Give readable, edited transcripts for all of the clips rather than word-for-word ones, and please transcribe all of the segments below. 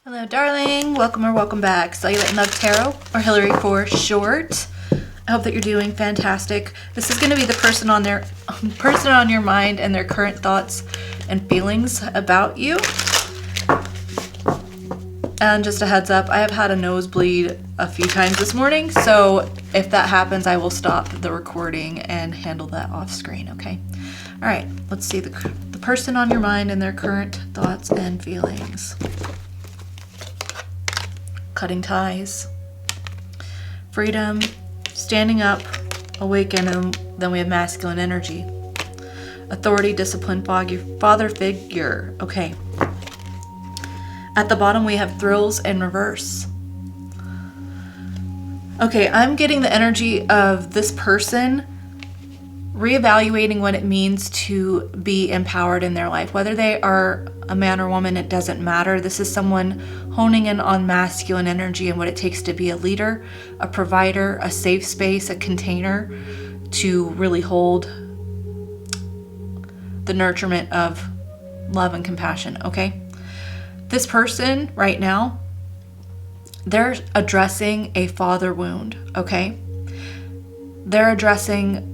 Hello, darling. Welcome or welcome back. Cellular and Love Tarot, or Hillary for short. I hope that you're doing fantastic. This is going to be the person on your mind and their current thoughts and feelings about you. And just a heads up, I have had a nosebleed a few times this morning, so if that happens, I will stop the recording and handle that off screen, okay? All right, let's see the person on your mind and their current thoughts and feelings. Cutting ties, freedom, standing up, awaken, and then we have masculine energy. Authority, discipline, father figure. Okay. At the bottom we have thrills in reverse. Okay, I'm getting the energy of this person reevaluating what it means to be empowered in their life. Whether they are a man or woman, it doesn't matter. This is someone honing in on masculine energy and what it takes to be a leader, a provider, a safe space, a container to really hold the nurturement of love and compassion, okay? This person right now, they're addressing a father wound, okay? They're addressing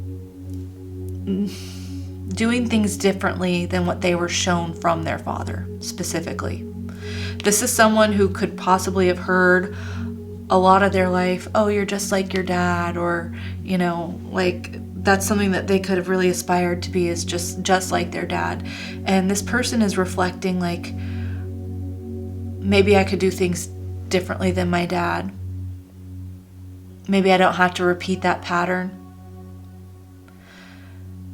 doing things differently than what they were shown from their father, specifically. This is someone who could possibly have heard a lot of their life, oh, you're just like your dad, or, you know, like that's something that they could have really aspired to be, is just like their dad. And this person is reflecting like, maybe I could do things differently than my dad. Maybe I don't have to repeat that pattern.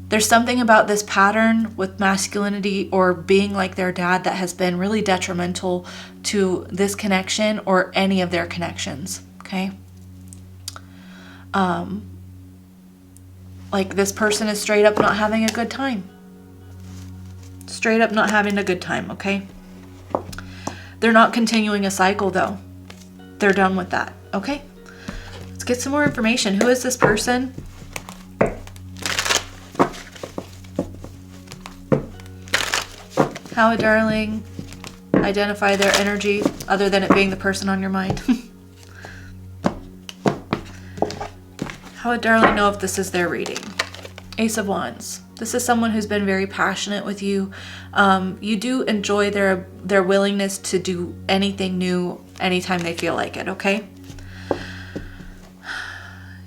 There's something about this pattern with masculinity or being like their dad that has been really detrimental to this connection or any of their connections, okay? Like this person is straight up not having a good time. Straight up not having a good time, okay? They're not continuing a cycle though. They're done with that, okay? Let's get some more information. Who is this person? How would darling identify their energy other than it being the person on your mind? How would darling know if this is their reading? Ace of Wands. This is someone who's been very passionate with you. You do enjoy their willingness to do anything new anytime they feel like it, okay?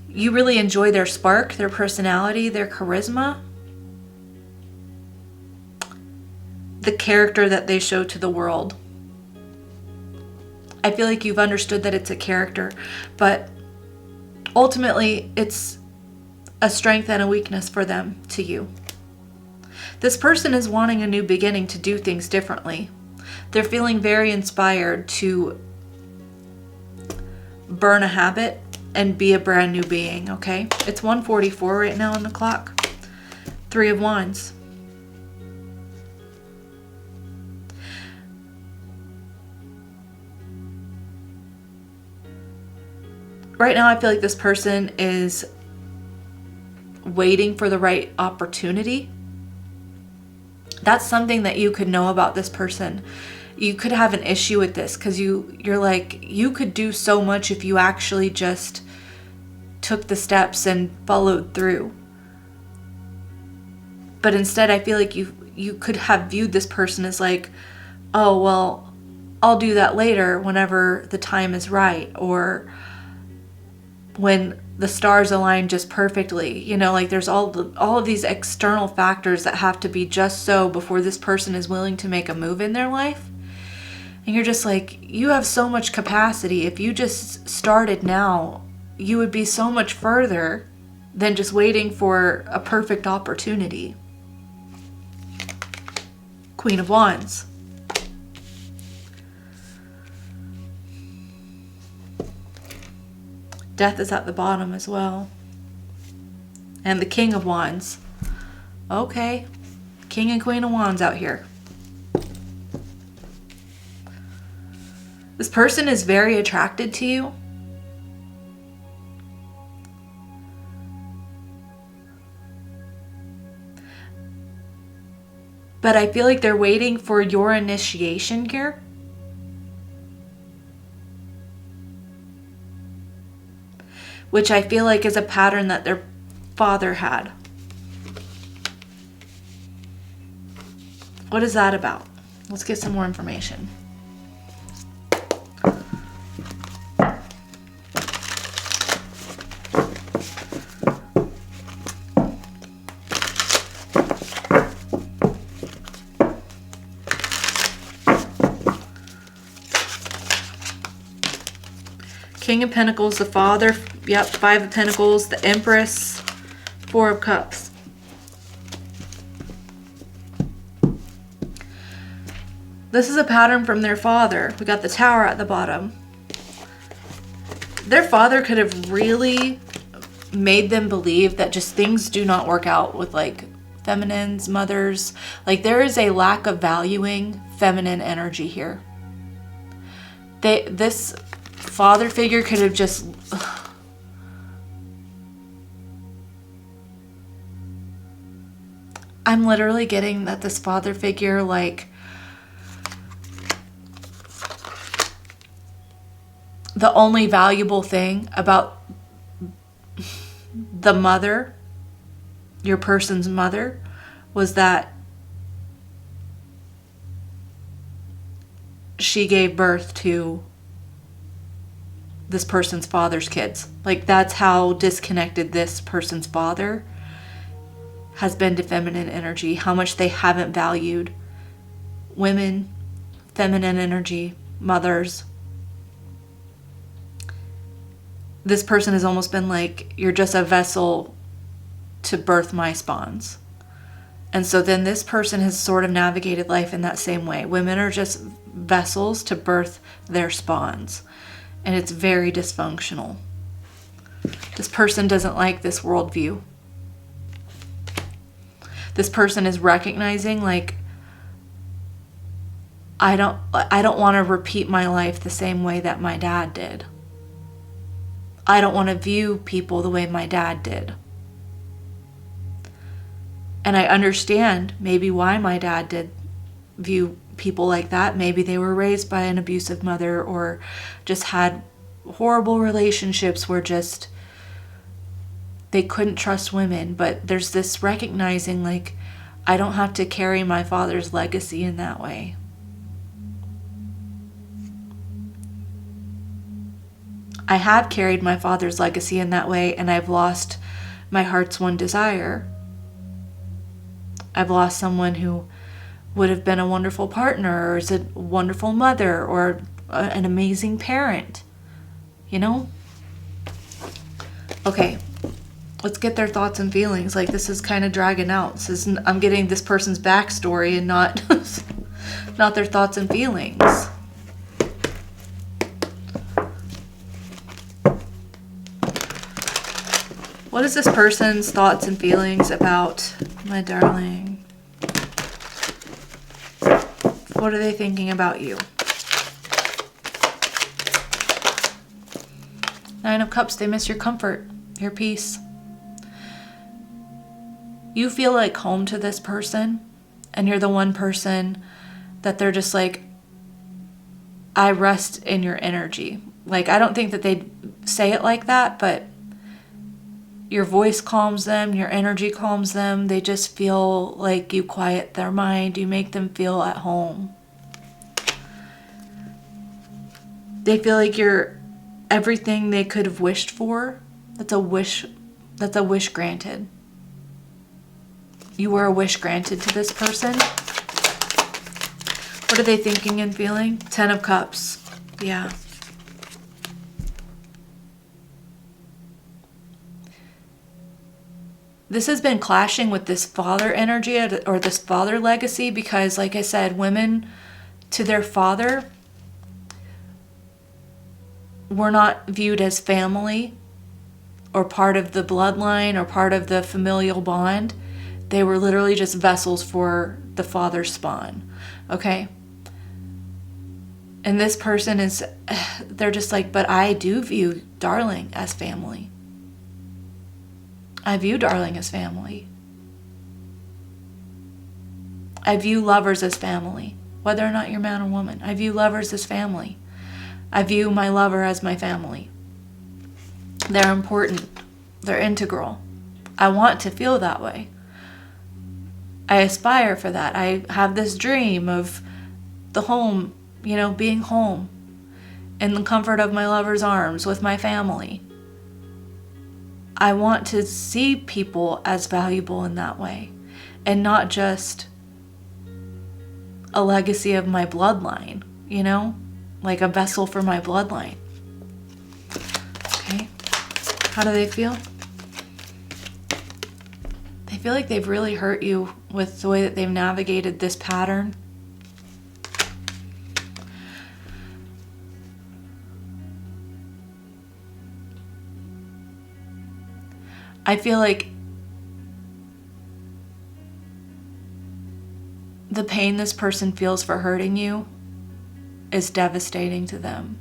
You really enjoy their spark, their personality, their charisma, the character that they show to the world. I feel like you've understood that it's a character, but ultimately it's a strength and a weakness for them to you. This person is wanting a new beginning, to do things differently. They're feeling very inspired to burn a habit and be a brand new being, okay? It's 1:44 right now on the clock. 3 of Wands. Right now, I feel like this person is waiting for the right opportunity. That's something that you could know about this person. You could have an issue with this because you're like, you could do so much if you actually just took the steps and followed through. But instead, I feel like you could have viewed this person as like, oh, well, I'll do that later whenever the time is right, or when the stars align just perfectly. You know, like there's all of these external factors that have to be just so before this person is willing to make a move in their life. And you're just like, you have so much capacity. If you just started now, you would be so much further than just waiting for a perfect opportunity. Queen of Wands. Death is at the bottom as well. And the King of Wands. Okay. King and Queen of Wands out here. This person is very attracted to you. But I feel like they're waiting for your initiation here. which I feel like is a pattern that their father had. What is that about? Let's get some more information. King of Pentacles, the Father, yep, Five of Pentacles, the Empress, Four of Cups. This is a pattern from their father. We got the Tower at the bottom. Their father could have really made them believe that just things do not work out with like feminines, mothers. Like there is a lack of valuing feminine energy here. This father figure could have just... I'm literally getting that this father figure, like, the only valuable thing about the mother, your person's mother, was that she gave birth to this person's father's kids. Like that's how disconnected this person's father has been to feminine energy, how much they haven't valued women, feminine energy, mothers. This person has almost been like, you're just a vessel to birth my spawns. And so then this person has sort of navigated life in that same way. Women are just vessels to birth their spawns. And it's very dysfunctional. This person doesn't like this worldview. This person is recognizing, like, I don't want to repeat my life the same way that my dad did. I don't want to view people the way my dad did. And I understand maybe why my dad did view people like that. Maybe they were raised by an abusive mother or just had horrible relationships where just they couldn't trust women. But there's this recognizing, like, I don't have to carry my father's legacy in that way. I have carried my father's legacy in that way, and I've lost my heart's one desire. I've lost someone who would have been a wonderful partner, or is a wonderful mother, or an amazing parent. You know? Okay, let's get their thoughts and feelings. Like, this is kind of dragging out. I'm getting this person's backstory and not, not their thoughts and feelings. What is this person's thoughts and feelings about my darling? What are they thinking about you? Nine of Cups, they miss your comfort, your peace. You feel like home to this person, and you're the one person that they're just like, I rest in your energy. Like, I don't think that they'd say it like that, but your voice calms them, your energy calms them. They just feel like you quiet their mind, you make them feel at home. They feel like you're everything they could have wished for. That's a wish granted. You were a wish granted to this person. What are they thinking and feeling? 10 of Cups. Yeah. This has been clashing with this father energy or this father legacy because, like I said, women to their father were not viewed as family or part of the bloodline or part of the familial bond. They were literally just vessels for the father's spawn. Okay? And this person is, they're just like, but I do view darling as family. I view darling as family. I view lovers as family, whether or not you're man or woman. I view lovers as family. I view my lover as my family. They're important. They're integral. I want to feel that way. I aspire for that. I have this dream of the home, being home in the comfort of my lover's arms with my family. I want to see people as valuable in that way, and not just a legacy of my bloodline, like a vessel for my bloodline. Okay, how do they feel? They feel like they've really hurt you with the way that they've navigated this pattern. I feel like the pain this person feels for hurting you is devastating to them.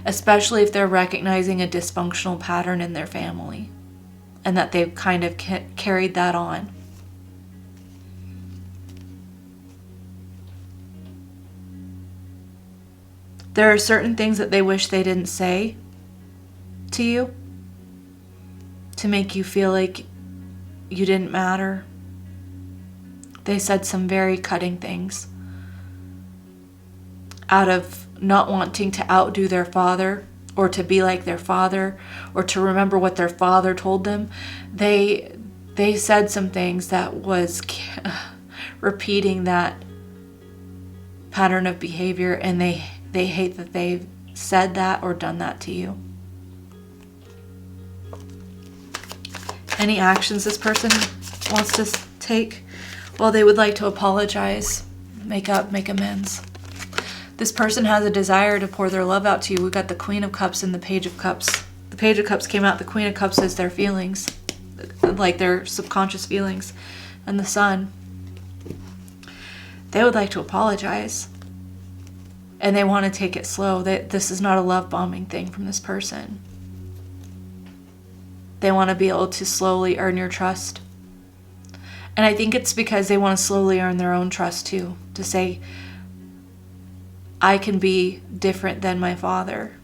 Especially if they're recognizing a dysfunctional pattern in their family and that they've kind of carried that on. There are certain things that they wish they didn't say to you to make you feel like you didn't matter. They said some very cutting things out of not wanting to outdo their father or to be like their father or to remember what their father told them. They said some things that was repeating that pattern of behavior, and they hate that they've said that or done that to you. Any actions this person wants to take? Well, they would like to apologize, make up, make amends. This person has a desire to pour their love out to you. We got the Queen of Cups and the Page of Cups. The Page of Cups came out. The Queen of Cups is their feelings, like their subconscious feelings. And the Sun. They would like to apologize. And they want to take it slow. This is not a love bombing thing from this person. They want to be able to slowly earn your trust. And I think it's because they want to slowly earn their own trust too. To say, I can be different than my father.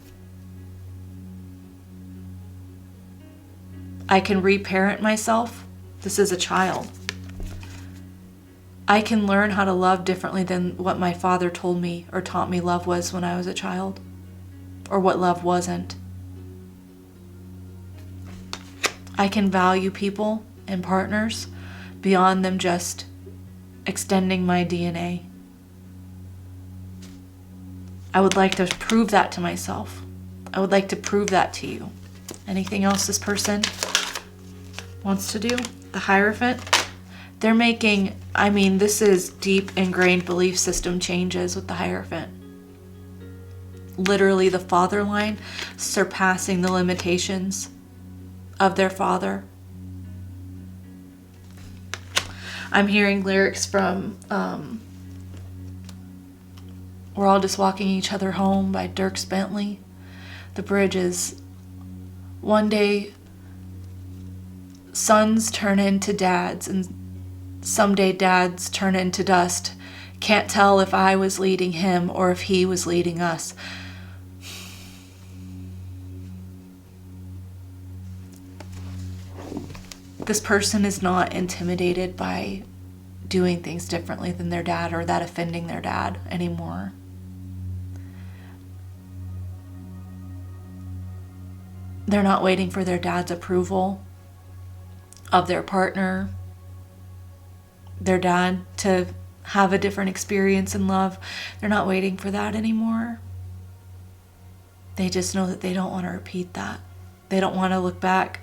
I can reparent myself. This is a child. I can learn how to love differently than what my father told me or taught me love was when I was a child. Or what love wasn't. I can value people and partners beyond them just extending my DNA. I would like to prove that to myself. I would like to prove that to you. Anything else this person wants to do? The Hierophant. They're making, this is deep ingrained belief system changes with the Hierophant. Literally the father line surpassing the limitations of their father. I'm hearing lyrics from We're All Just Walking Each Other Home by Dierks Bentley. The bridge is, one day sons turn into dads and someday dads turn into dust. Can't tell if I was leading him or if he was leading us. This person is not intimidated by doing things differently than their dad or that offending their dad anymore. They're not waiting for their dad's approval of their partner, their dad to have a different experience in love. They're not waiting for that anymore. They just know that they don't want to repeat that. They don't want to look back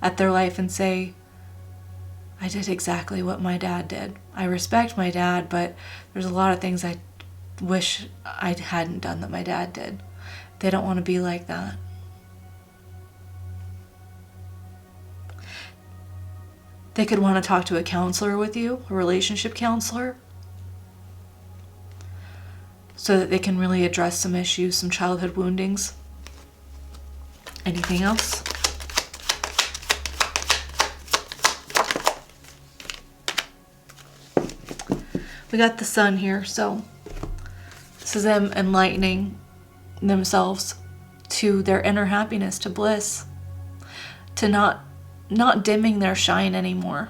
at their life and say, I did exactly what my dad did. I respect my dad, but there's a lot of things I wish I hadn't done that my dad did. They don't want to be like that. They could want to talk to a counselor with you, a relationship counselor, so that they can really address some issues, some childhood woundings. Anything else? We got the Sun here, so this is them enlightening themselves to their inner happiness, to bliss, to not dimming their shine anymore.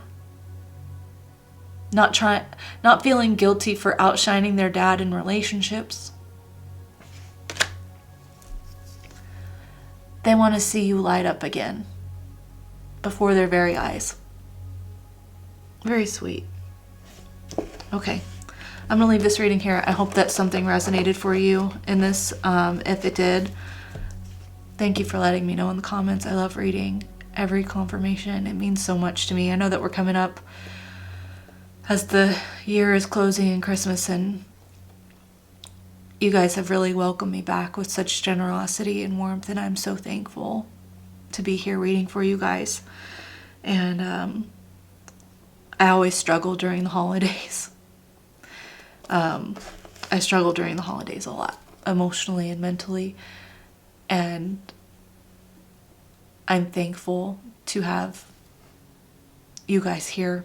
Not feeling guilty for outshining their dad in relationships. They want to see you light up again before their very eyes. Very sweet. Okay, I'm going to leave this reading here. I hope that something resonated for you in this. If it did, thank you for letting me know in the comments. I love reading every confirmation. It means so much to me. I know that we're coming up as the year is closing and Christmas, and you guys have really welcomed me back with such generosity and warmth, and I'm so thankful to be here reading for you guys. And I always struggle during the holidays. I struggle during the holidays a lot, emotionally and mentally, and I'm thankful to have you guys here.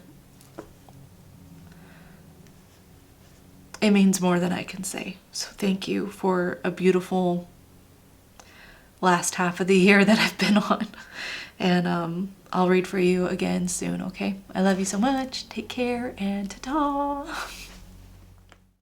It means more than I can say. So thank you for a beautiful last half of the year that I've been on. And I'll read for you again soon, okay? I love you so much. Take care, and ta-ta!